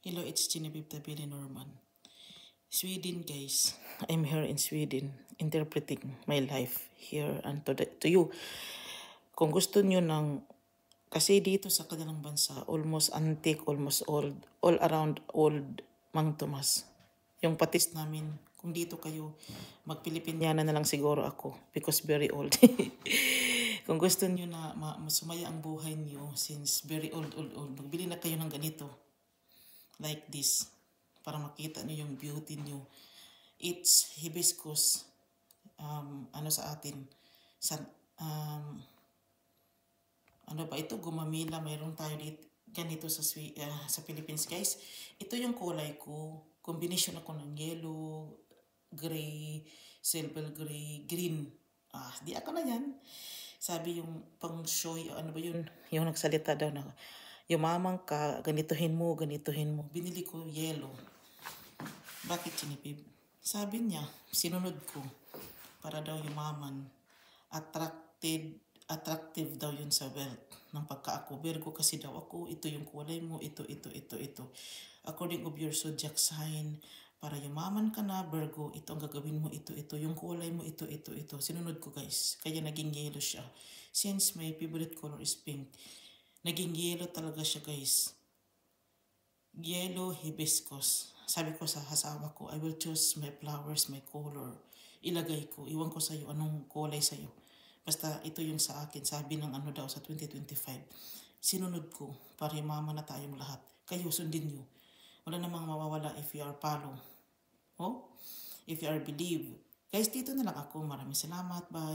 Hello, it's Genevieve Tabili Norman. Sweden, guys. I'm here in Sweden, interpreting my life here and to you. Kung gusto nyo ng, kasi dito sa kanilang bansa, almost antique, almost old, all around old Mang Tomas. Yung patis namin, kung dito kayo, magpilipinyana na lang siguro ako because very old. Kung gusto nyo na masumaya ang buhay nyo since very old, magbili na kayo ng ganito. Like this, para makita niyo yung beauty niyo. It's hibiscus, ano sa atin, sa, ano ba ito, gumamila, mayroon tayo dito, ganito sa Philippines, guys. Ito yung kulay ko, combination ako ng yellow, gray, silver gray, green. Di ako na yan. Sabi yung pang show, ano ba yun, yung nagsalita daw na, yumamang ka, ganituhin mo. Binili ko yellow. Bakit Genevieve? Sabi niya, sinunod ko para daw yumaman. Attractive daw yun sa wealth ng pagka-ako. Virgo kasi daw ako, ito yung kulay mo, ito. According of your zodiac sign, para yumaman ka na, Virgo, ito ang gagawin mo, ito. Yung kulay mo, ito. Sinunod ko, guys. Kaya naging yellow siya. Since my favorite color is pink, naging yellow talaga siya, guys. Yellow hibiscus. Sabi ko sa asawa ko, I will choose my flowers, my color. Ilagay ko, iwan ko sa'yo, anong kulay sa'yo. Basta ito yung sa akin, sabi ng ano daw sa 2025. Sinunod ko, para mama na tayong lahat. Kayo, sundin nyo. Wala namang mawawala if you are follow. If you are believe. Guys, dito na lang ako. Maraming salamat. Bye.